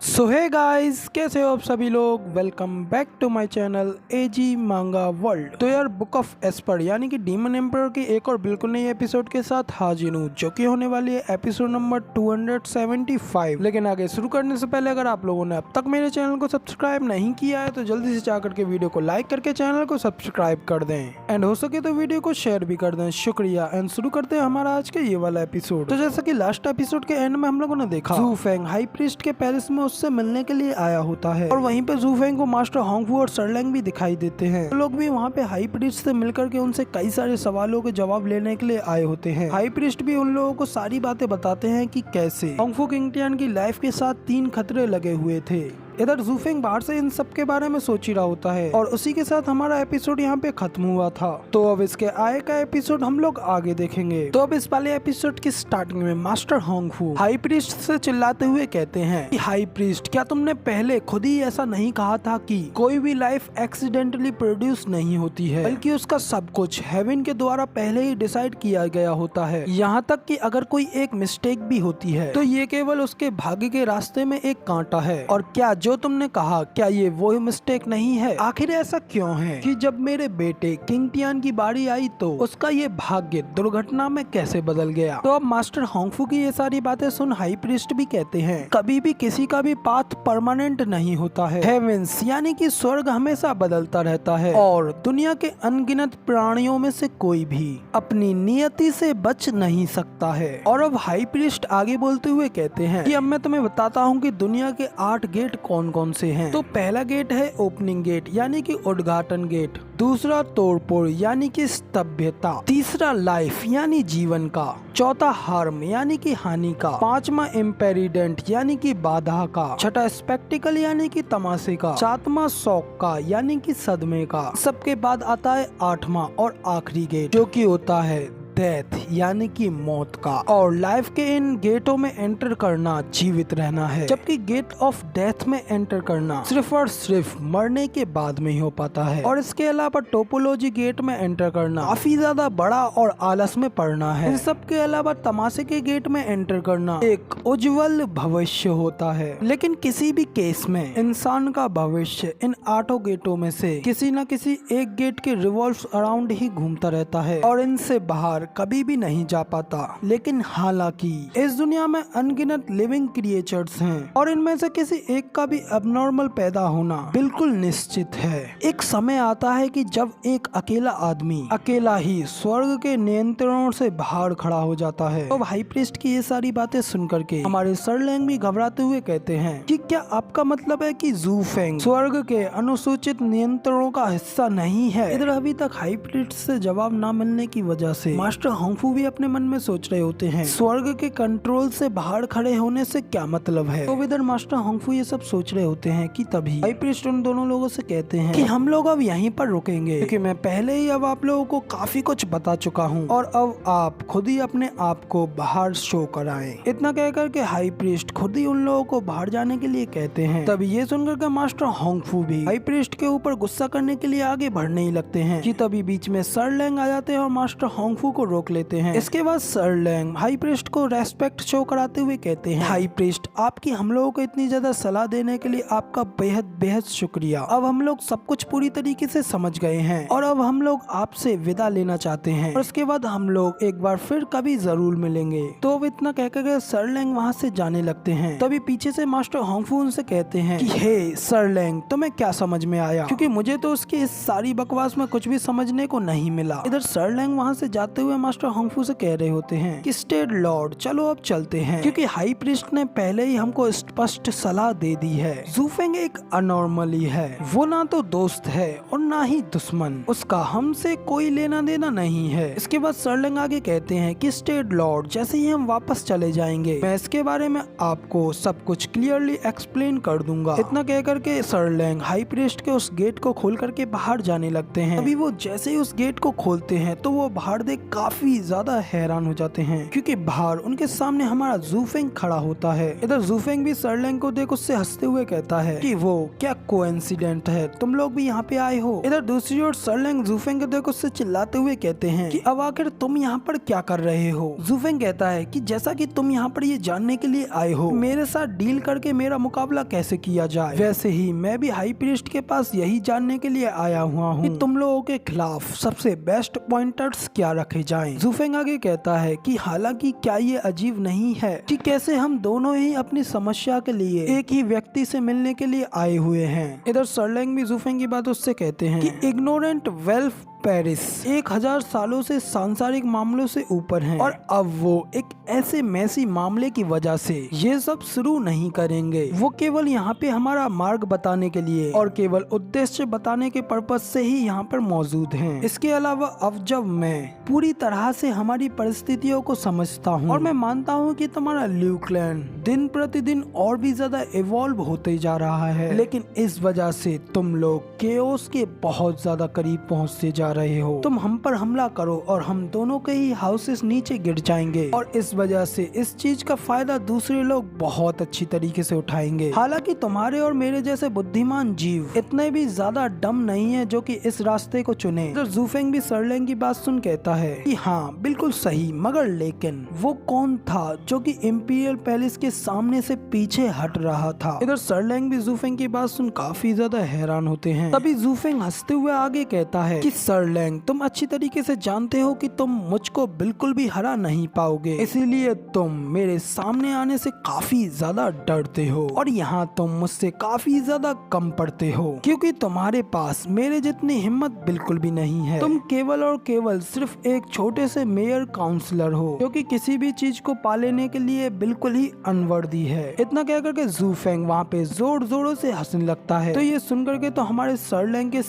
सो hey guys, कैसे हो आप सभी लोग। Welcome back to my channel AG manga world. तो यार बुक ऑफ एस्पर यानी कि डीमन एम्परर के एक और बिल्कुल नई एपिसोड के साथ हाजिर हूँ, जो कि होने वाली है एपिसोड नंबर 275। लेकिन आगे शुरू करने से पहले अगर आप लोगों ने अब तक मेरे चैनल को सब्सक्राइब नहीं किया है तो जल्दी से जाकर के वीडियो को लाइक करके चैनल को सब्सक्राइब कर दें एंड हो सके तो वीडियो को शेयर भी कर दें। शुक्रिया। एंड शुरू करते हैं हमारा आज के ये वाला एपिसोड। तो जैसा कि लास्ट एपिसोड के एंड में हम लोगों ने देखा, जू फेंग हाई प्रीस्ट के पैलेस में उससे मिलने के लिए आया होता है और वहीं पे जू फेंग को मास्टर होंगफू और सरलैंग भी दिखाई देते हैं। तो लोग भी वहाँ पे हाई प्रीस्ट से मिलकर के उनसे कई सारे सवालों के जवाब लेने के लिए आए होते हैं। हाई प्रीस्ट भी उन लोगों को सारी बातें बताते हैं कि कैसे होंगफू किंगटियान की लाइफ के साथ 3 खतरे लगे हुए थे। इधर जू फेंग बाहर से इन सब के बारे में सोच ही रहा होता है और उसी के साथ हमारा एपिसोड यहाँ पे खत्म हुआ था। तो अब इसके आए का एपिसोड हम लोग आगे देखेंगे। तो अब इस वाले एपिसोड की स्टार्टिंग में मास्टर होंगफू हाई प्रीस्ट से चिल्लाते हुए कहते हैं कि हाई प्रीस्ट, क्या तुमने पहले खुद ही ऐसा नहीं कहा था कि कोई भी लाइफ एक्सीडेंटली प्रोड्यूस नहीं होती है, बल्कि उसका सब कुछ हेवन के द्वारा पहले ही डिसाइड किया गया होता है। यहाँ तक कि अगर कोई एक मिस्टेक भी होती है तो ये केवल उसके भाग्य के रास्ते में एक कांटा है। और क्या जो तुमने कहा, क्या ये वो मिस्टेक नहीं है? आखिर ऐसा क्यों है कि जब मेरे बेटे किंगटियान की बारी आई तो उसका ये भाग्य दुर्घटना में कैसे बदल गया? तो अब मास्टर होंगफू की ये सारी बातें सुन हाई प्रीस्ट भी कहते हैं, कभी भी किसी का भी पाथ परमानेंट नहीं होता है। हेवेंस यानी कि स्वर्ग हमेशा बदलता रहता है और दुनिया के अनगिनत प्राणियों में से कोई भी अपनी नियति से बच नहीं सकता है। और अब हाई प्रीस्ट आगे बोलते हुए कहते हैं कि अब मैं तुम्हें बताता हूँ कि दुनिया के 8 गेट कौन कौन से हैं। तो पहला गेट है ओपनिंग गेट यानी कि उद्घाटन गेट, दूसरा तोड़फोड़ यानी कि स्तब्धता, तीसरा लाइफ यानी जीवन का, चौथा हार्म यानी कि हानि का, पांचवा इम्पेरिडेंट यानी कि बाधा का, छठा स्पेक्टिकल यानी कि तमाशे का, सातवां शौक का यानी कि सदमे का। सबके बाद आता है 8वां और आखिरी गेट जो कि होता है डेथ यानी कि मौत का। और लाइफ के इन गेटों में एंटर करना जीवित रहना है, जबकि गेट ऑफ डेथ में एंटर करना सिर्फ और सिर्फ मरने के बाद में ही हो पाता है। और इसके अलावा टोपोलॉजी गेट में एंटर करना काफी ज्यादा बड़ा और आलस में पड़ना है। इन सब के अलावा तमाशे के गेट में एंटर करना एक उज्जवल भविष्य होता है। लेकिन किसी भी केस में इंसान का भविष्य इन 8 गेटों में से किसी न किसी एक गेट के रिवॉल्व अराउंड ही घूमता रहता है और इनसे बाहर कभी भी नहीं जा पाता। लेकिन हालांकि इस दुनिया में अनगिनत लिविंग क्रिएचर्स हैं और इनमें से किसी एक का भी एबनॉर्मल पैदा होना बिल्कुल निश्चित है। एक समय आता है कि जब एक अकेला आदमी अकेला ही स्वर्ग के नियंत्रणों से बाहर खड़ा हो जाता है। तो हाई प्रीस्ट की ये सारी बातें सुन करके हमारे सरलैंग भी घबराते हुए कहते हैं कि क्या आपका मतलब है कि जू फेंग स्वर्ग के अनुसूचित नियंत्रणों का हिस्सा नहीं है? इधर अभी तक हाई प्रीस्ट से जवाब न मिलने की वजह से मास्टर होंगफू भी अपने मन में सोच रहे होते हैं, स्वर्ग के कंट्रोल से बाहर खड़े होने से क्या मतलब है? तो इधर मास्टर होंगफू ये सब सोच रहे होते हैं कि तभी हाई प्रीस्ट उन दोनों लोगों से कहते हैं कि हम लोग अब यहीं पर रुकेंगे, क्योंकि मैं पहले ही अब आप लोगों को काफी कुछ बता चुका हूँ और अब आप खुद ही अपने आप को बाहर शो कराएं। इतना कहकर के हाई प्रीस्ट खुद ही उन लोगों को बाहर जाने के लिए कहते हैं। तभी ये सुनकर के मास्टर होंगफू भी हाई प्रीस्ट के ऊपर गुस्सा करने के लिए आगे बढ़ने ही लगते हैं कि तभी बीच में सरलैंग आ जाते हैं और मास्टर होंगफू को रोक लेते हैं। इसके बाद सरलैंग हाई प्रीस्ट को रेस्पेक्ट शो कराते हुए कहते हैं, हाई प्रीस्ट, आपकी हम लोगों को इतनी ज्यादा सलाह देने के लिए आपका बेहद बेहद शुक्रिया। अब हम लोग सब कुछ पूरी तरीके से समझ गए हैं और अब हम लोग आपसे विदा लेना चाहते हैं और उसके बाद हम लोग एक बार फिर कभी जरूर मिलेंगे। तो अब इतना कहकर सरलैंग वहाँ से जाने लगते हैं। तभी पीछे से मास्टर होंगफू उनसे कहते हैं कि हे सरलैंग, तुम्हें क्या समझ में आया? क्योंकि मुझे तो उसकी इस सारी बकवास में कुछ भी समझने को नहीं मिला। इधर सरलैंग वहाँ से जाते हुए मास्टर होंगफू से कह रहे होते हैं कि स्टेड लॉर्ड, चलो अब चलते हैं, क्योंकि हाई प्रीस्ट ने पहले ही हमको स्पष्ट सलाह दे दी है। जू फेंग एक अनॉर्मली है, वो ना तो दोस्त है और ना ही दुश्मन, उसका हमसे कोई लेना देना नहीं है। इसके बाद सरलैंग आगे कहते हैं कि स्टेड लॉर्ड, जैसे ही हम वापस चले जाएंगे मैं इसके बारे में आपको सब कुछ क्लियरली एक्सप्लेन कर दूंगा। इतना कहकर के सरलैंग हाई प्रीस्ट के उस गेट को खोल करके बाहर जाने लगते हैं। अभी वो जैसे ही उस गेट को खोलते हैं तो वो बाहर देख काफी ज्यादा हैरान हो जाते हैं क्योंकि बाहर उनके सामने हमारा जूफेंग खड़ा होता है। इधर जूफेंग भी सरलैंग को देख उससे हंसते हुए कहता है कि वो क्या कोइंसिडेंट है, तुम लोग भी यहाँ पे आए हो। इधर दूसरी ओर सरलैंग जूफेंग को देख उससे चिल्लाते हुए कहते हैं कि अब आखिर तुम यहाँ पर क्या कर रहे हो। जूफेंग कहता है कि जैसा कि तुम यहाँ पर ये जानने के लिए आए हो मेरे साथ डील करके मेरा मुकाबला कैसे किया जाए, वैसे ही मैं भी हाई प्रीस्ट के पास यही जानने के लिए आया हुआ हूँ कि तुम लोगों के खिलाफ सबसे बेस्ट पॉइंटर्स क्या रखे जाएं। जूफेंग आगे कहता है कि हालांकि क्या ये अजीब नहीं है कि कैसे हम दोनों ही अपनी समस्या के लिए एक ही व्यक्ति से मिलने के लिए आए हुए हैं। इधर सरलैंग भी जूफेंग की बात उससे कहते हैं कि इग्नोरेंट वेल्फ पेरिस 1000 सालों से सांसारिक मामलों से ऊपर हैं और अब वो एक ऐसे मैसी मामले की वजह से ये सब शुरू नहीं करेंगे। वो केवल यहाँ पे हमारा मार्ग बताने के लिए और केवल उद्देश्य बताने के पर्पज से ही यहाँ पर मौजूद हैं। इसके अलावा अब जब मैं पूरी तरह से हमारी परिस्थितियों को समझता हूँ और मैं मानता हूँ कि तुम्हारा ल्यू क्लैन दिन प्रतिदिन और भी ज्यादा इवॉल्व होते जा रहा है, लेकिन इस वजह से तुम लोग केओस के बहुत ज्यादा करीब पहुँचते जा रहे हो। तुम हम पर हमला करो और हम दोनों के ही हाउसेस नीचे गिर जाएंगे और इस वजह से इस चीज का फायदा दूसरे लोग बहुत अच्छी तरीके से उठाएंगे। हालांकि तुम्हारे और मेरे जैसे बुद्धिमान जीव इतने भी ज्यादा डम नहीं है जो कि इस रास्ते को चुने। तो जूफेंग भी सरलैंग की बात सुन कहता है कि हाँ बिल्कुल सही, मगर लेकिन वो कौन था जो कि इंपीरियल पैलेस के सामने से पीछे हट रहा था। इधर सरलैंग भी जूफेंग की बात सुन काफी ज्यादा हैरान होते हैं। तभी जूफेंग हंसते हुए आगे कहता है कि सरलैंग तुम अच्छी तरीके से जानते हो कि तुम मुझको बिल्कुल भी हरा नहीं पाओगे, इसीलिए तुम मेरे सामने आने से काफी ज्यादा डरते हो और यहाँ तुम मुझसे काफी ज्यादा कम पड़ते हो क्योंकि तुम्हारे पास मेरे जितनी हिम्मत बिल्कुल भी नहीं है। तुम केवल और केवल सिर्फ एक छोटे से मेयर काउंसलर हो जो कि किसी भी चीज को पा लेने के लिए बिल्कुल ही अनवर्दी है। इतना कह करके जूफेंग वहाँ पे जोर जोरों से हंसने लगता है। तो ये सुनकर के तो हमारे सरलैंग के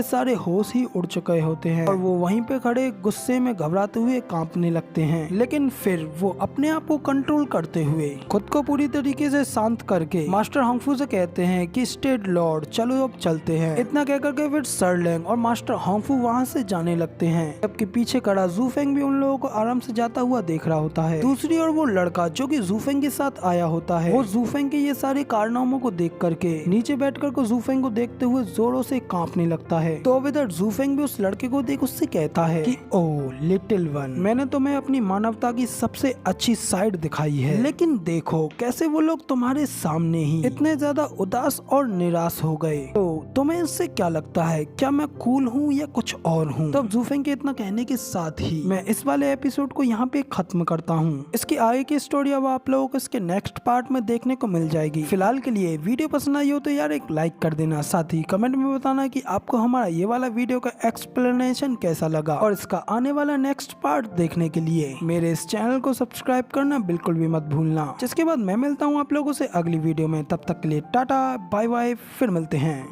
सारे होश ही उड़ चुके होते हैं और वो वहीं पे खड़े गुस्से में घबराते हुए कांपने लगते हैं, लेकिन फिर वो अपने आप को कंट्रोल करते हुए खुद को पूरी तरीके से शांत करके मास्टर हॉन्गफू से कहते हैं कि स्टेट लॉर्ड चलो अब चलते हैं। इतना कह करके फिर सरलैंग और मास्टर हॉन्गफू वहाँ से जाने लगते हैं, जबकि पीछे खड़ा जूफेंग भी उन लोगों को आराम से जाता हुआ देख रहा होता है। दूसरी ओर वो लड़का जो कि जूफेंग के साथ आया होता है वो जूफेंग के ये सारे कारनामों को देख करके नीचे बैठ कर जूफेंग को देखते हुए जोरों से कांपने लगता है। तो अब इधर जूफेंग भी उस लड़के को देख उससे कहता है कि ओ लिटिल वन, मैंने तुम्हें अपनी मानवता की सबसे अच्छी साइड दिखाई है, लेकिन देखो कैसे वो लोग तुम्हारे सामने ही इतने ज्यादा उदास और निराश हो गए। तो तुम्हें इससे क्या लगता है, क्या मैं कूल हूँ या कुछ और हूँ? तब जूफेंग के इतना कहने के साथ ही मैं इस वाले एपिसोड को यहाँ पे खत्म करता हूँ। इसकी आगे की स्टोरी अब आप लोगों को इसके नेक्स्ट पार्ट में देखने को मिल जाएगी। फिलहाल के लिए वीडियो पसंद आई हो तो यार एक लाइक कर देना, साथ ही कमेंट में बताना कि आपको हमारा ये वाला वीडियो का एक्सप्लेनेशन कैसा लगा और इसका आने वाला नेक्स्ट पार्ट देखने के लिए मेरे इस चैनल को सब्सक्राइब करना बिल्कुल भी मत भूलना। जिसके बाद मैं मिलता हूँ आप लोगों से अगली वीडियो में, तब तक के लिए टाटा बाय बाय, फिर मिलते हैं।